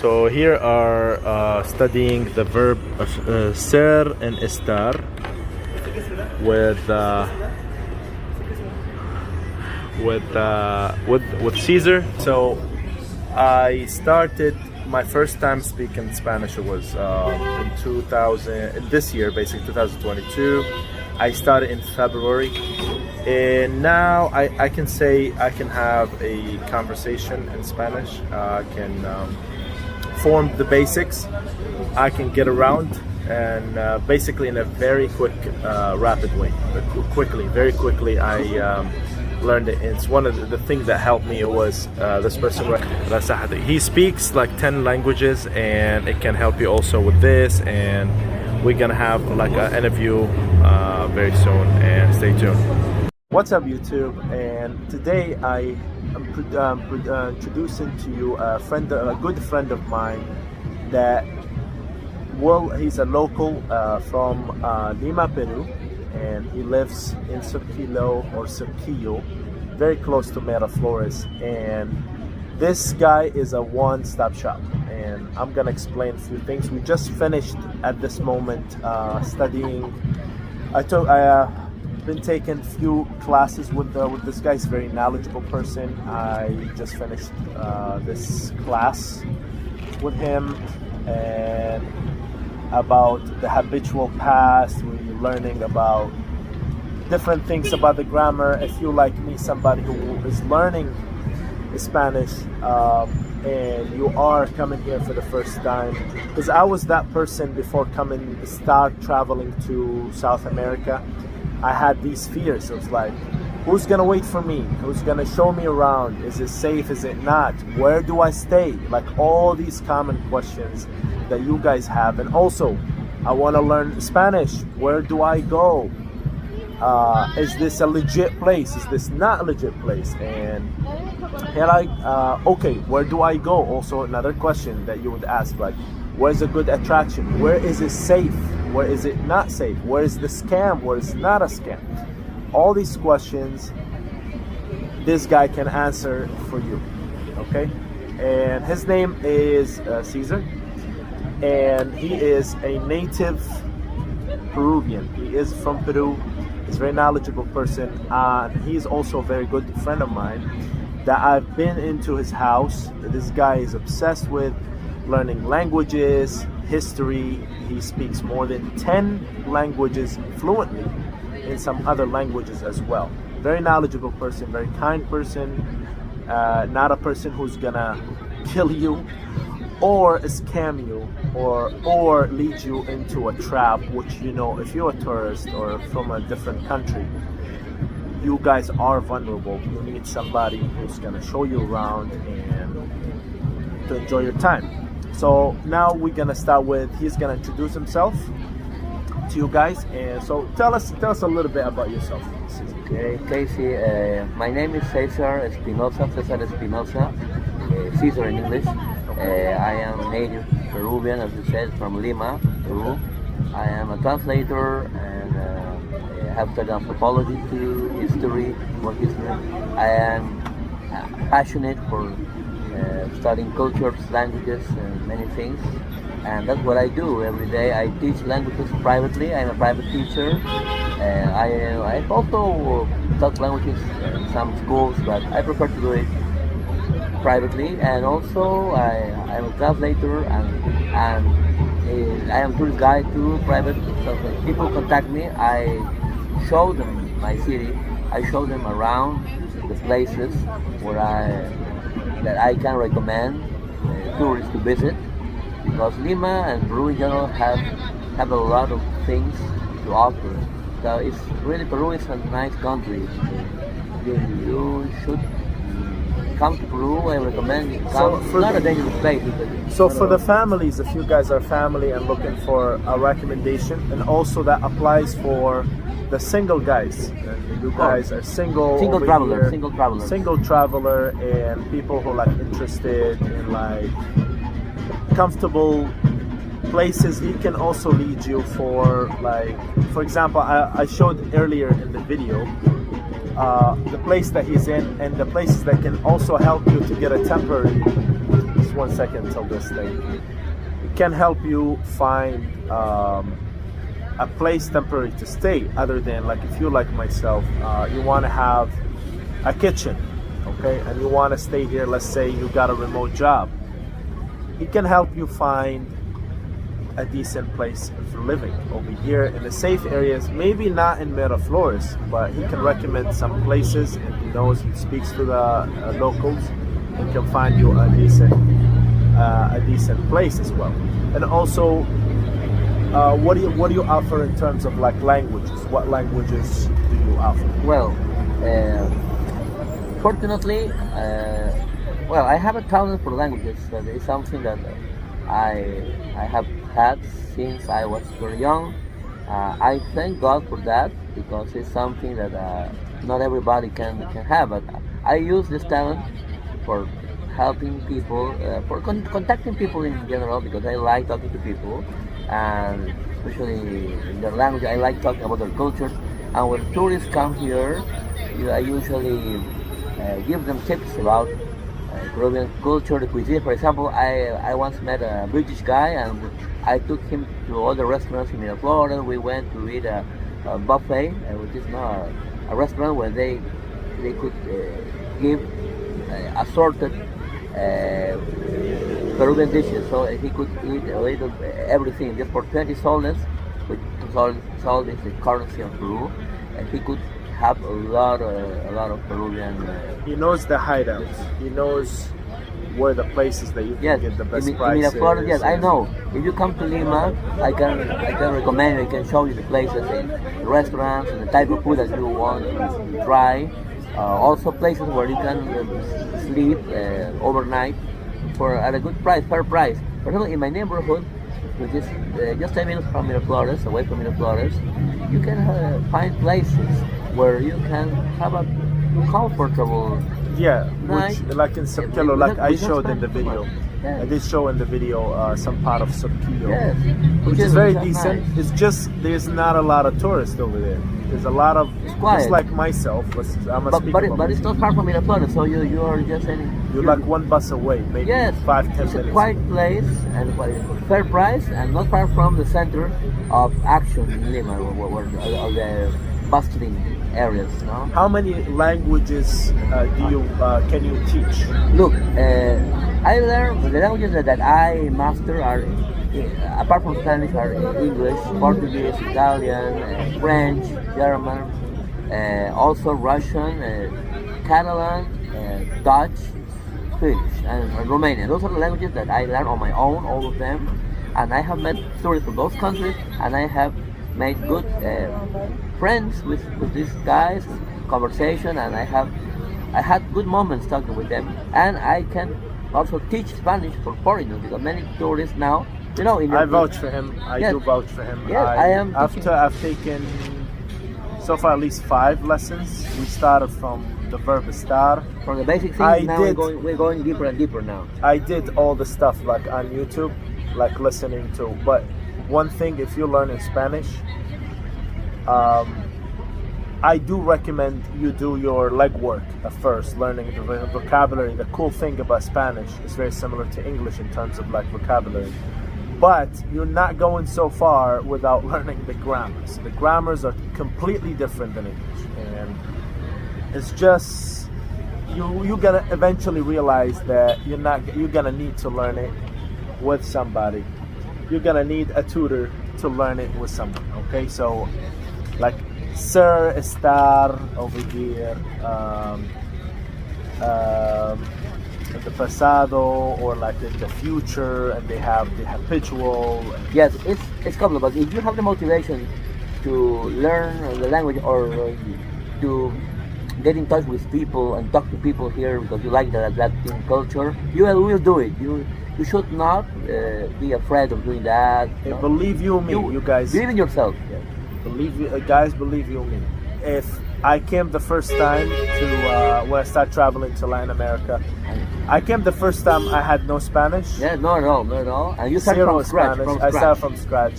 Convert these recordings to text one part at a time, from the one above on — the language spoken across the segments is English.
So here are studying the verb ser and estar with Caesar. So I started my first time speaking Spanish. It was in 2000, this year, basically 2022. I started in February, and now I can say I can have a conversation in Spanish. I can form the basics. I can get around, and basically in a very quick, rapid way. Very quickly, I learned it. It's one of the things that helped me. It was this person. He speaks like 10 languages, and it can help you also with this. And we're gonna have like an interview very soon, and stay tuned. What's up, YouTube? And today I am introducing to you a good friend of mine that, well, he's a local from Lima, Peru, and he lives in Surquillo, very close to Miraflores. And this guy is a one-stop shop, and I'm gonna explain a few things. We just finished at this moment studying. I been taking a few classes with this guy. He's a very knowledgeable person. I just finished this class with him, and about the habitual past. We're learning about different things about the grammar. If you, like me, somebody who is learning Spanish, and you are coming here for the first time, because I was that person before start traveling to South America. I had these fears. It was like, who's gonna wait for me? Who's gonna show me around? Is it safe? Is it not? Where do I stay? Like all these common questions that you guys have. And also, I want to learn Spanish. Where do I go? Is this a legit place? Is this not a legit place? And here okay, where do I go? Also another question that you would ask, like, where's a good attraction? Where is it safe? Where is it not safe? Where is the scam? Where is not a scam? All these questions this guy can answer for you, okay? And his name is Caesar, and he is a native Peruvian. He is from Peru. He's a very knowledgeable person. He's also a very good friend of mine that I've been into his house. This guy is obsessed with learning languages, history. He speaks more than 10 languages fluently, in some other languages as well. Very knowledgeable person, very kind person, not a person who's gonna kill you or scam you or lead you into a trap, which, you know, if you're a tourist or from a different country, you guys are vulnerable. You need somebody who's gonna show you around and to enjoy your time. So now we're gonna start with, he's gonna introduce himself to you guys. And so tell us a little bit about yourself. Okay, Casey, my name is Cesar Espinosa, Caesar in English. I am native Peruvian, as you said, from Lima, Peru. I am a translator and have studied anthropology too, history, work history. I am passionate for studying cultures, languages, and many things. And that's what I do every day. I teach languages privately. I'm a private teacher. And I also taught languages in some schools, but I prefer to do it privately. And also I'm a translator, and I am tourist guide too, private. So when people contact me, I show them my city. I show them around the places that I can recommend tourists to visit, because Lima and Peru in general have a lot of things to offer. So it's really, Peru is a nice country. You should come to Peru. I recommend you come. It's not a dangerous place. So for the families, if you guys are family and looking for a recommendation, and also that applies for the single guys. You guys are single traveler, single traveler, and people who are like interested in like comfortable places. He can also lead you for, like, for example, I showed earlier in the video the place that he's in, and the places that can also help you to get a temporary just 1 second till this thing. It can help you find a place temporary to stay, other than like if you like myself, you want to have a kitchen, okay, and you want to stay here. Let's say you got a remote job. He can help you find a decent place for living over here in the safe areas. Maybe not in Miraflores, but he can recommend some places, and he knows, he speaks to the locals, and can find you a decent place as well. And also, what do you offer in terms of like languages? What languages do you offer? Well, fortunately, well, I have a talent for languages. That is something that I have had since I was very young. I thank God for that, because it's something that not everybody can have. But I use this talent for helping people, for contacting people in general, because I like talking to people, and especially in their language. I like talking about their culture. And when tourists come here, I usually give them tips about Peruvian culture, the cuisine. For example, I once met a British guy, and I took him to all the restaurants in Miraflores. We went to eat a buffet, which is not a restaurant where they could give assorted Peruvian dishes. So he could eat a little everything just for 20 soles, which sol is the currency of Peru, and he could have a lot of Peruvian. He knows the hideouts. He knows where the places that you can get the best prices. In Miraflores, yes, I know. If you come to Lima, I can recommend you. I can show you the places, and the restaurants, and the type of food that you want to try. Also places where you can sleep overnight at a good price, fair price. For example, in my neighborhood, which is just 10 minutes from Miraflores, away from Miraflores, you can find places where you can have a comfortable night. Which, like in Subquillo, like I showed in the video. Yes. I did show in the video some part of Subquillo, Yes. which is very Nice. decent. It's just there's not a lot of tourists over there. There's a lot of, quiet. just like myself, I'm a speaker. But it's not far from Miraflores, so you are just You're like one bus away, maybe yes, 5-10 it's minutes. a quiet place and fair price, and not far from the center of action in Lima, where the bustling areas. No? How many languages can you teach? Look, I learned the languages that I master are, apart from Spanish, are English, Portuguese, Italian, French, German, also Russian, Catalan, Dutch, Finnish, and Romanian. Those are the languages that I learned on my own, all of them. And I have met tourists from those countries, and I have made good friends with these guys, conversation, and I had good moments talking with them. And I can also teach Spanish for foreigners, because many tourists now, I vouch for him. I Yes. do vouch for him. Yes, I am I've taken so far at least 5 lessons. We started from the verb estar. from the basic I things. Now did. we're going deeper and deeper now. I did all the stuff like on YouTube, like listening to. But one thing, if you're learning Spanish, I do recommend you do your legwork at first, learning the vocabulary. The cool thing about Spanish is very similar to English in terms of like vocabulary. But you're not going so far without learning the grammars. The grammars are completely different than English, and it's just you're gonna eventually realize that you're gonna need to learn it with somebody. You're gonna need a tutor to learn it with someone. Okay, so like ser, estar over here, the pasado, or like in the future, and they have the habitual. Yes, it's complicated, but if you have the motivation to learn the language, or to get in touch with people and talk to people here because you like the Latin culture, you will do it. You should not be afraid of doing that. Hey, believe you me, you guys. Believe in yourself. Yes. Believe you me. If I came the first time to when I started traveling to Latin America, I came the first time I had no Spanish. Yeah, not at all. And you start Zero from scratch. Spanish. I started from scratch.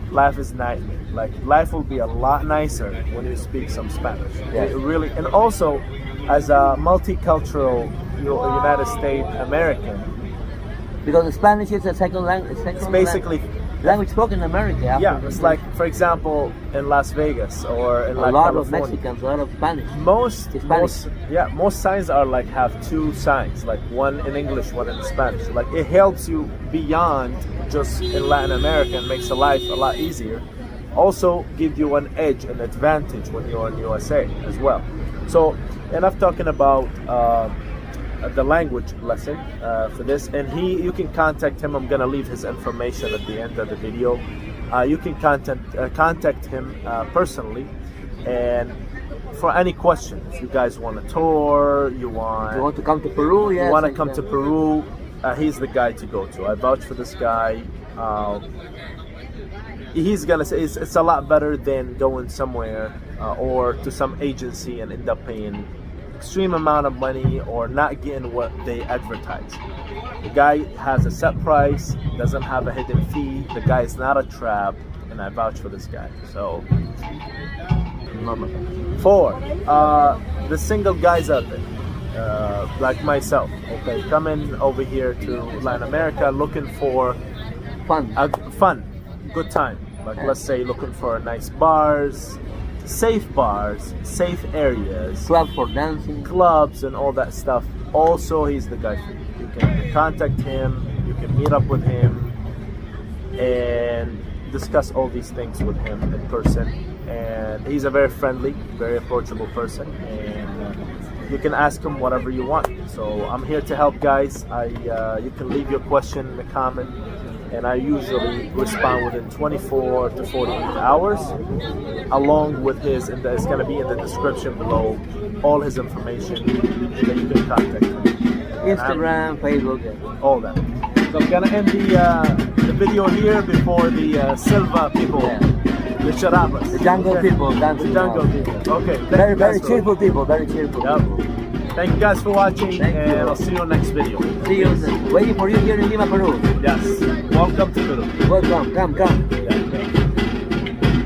Life is nightmare. Like life will be a lot nicer when you speak some Spanish. Yes. It really, and also as a multicultural United States American, Because Spanish is a second language. It's basically language spoken in America. yeah. It's like, for example, in Las Vegas or in a like lot California. of Mexicans, a lot of Spanish. Most signs are like have two signs, like one in English, one in Spanish. Like it helps you beyond just in Latin America and makes the life a lot easier. Also give you an edge, an advantage when you're in USA as well. So enough talking about the language lesson for this, and you can contact him. I'm gonna leave his information at the end of the video. You can contact him personally, and for any questions. You guys want a tour, you want to come to Peru, yes, you want to come to Peru, he's the guy to go to. I vouch for this guy. He's gonna say it's a lot better than going somewhere or to some agency and end up paying extreme amount of money or not getting what they advertise. The guy has a set price, doesn't have a hidden fee. The guy is not a trap, and I vouch for this guy. So 4, the single guys out there, like myself, okay, coming over here to Latin America looking for fun, good time. Like let's say looking for nice bars, safe areas, clubs for dancing, clubs and all that stuff. Also, he's the guy for you. You can contact him, you can meet up with him and discuss all these things with him in person. And he's a very friendly, very approachable person, and you can ask him whatever you want. So I'm here to help, guys. You can leave your question in the comment, and I usually respond within 24 to 48 hours, along with his, and it's going to be in the description below, all his information that you can contact him. Instagram, Facebook, all that. So I'm going to end the video here before the Silva people, the Charabas. The jungle people, the jungle people. Okay. Very cheerful people, very cheerful people. Thank you guys for watching, and I'll see you in the next video. See you. Waiting for you here in Lima, Peru. Yes. Welcome to Peru. Welcome. Come. Yeah.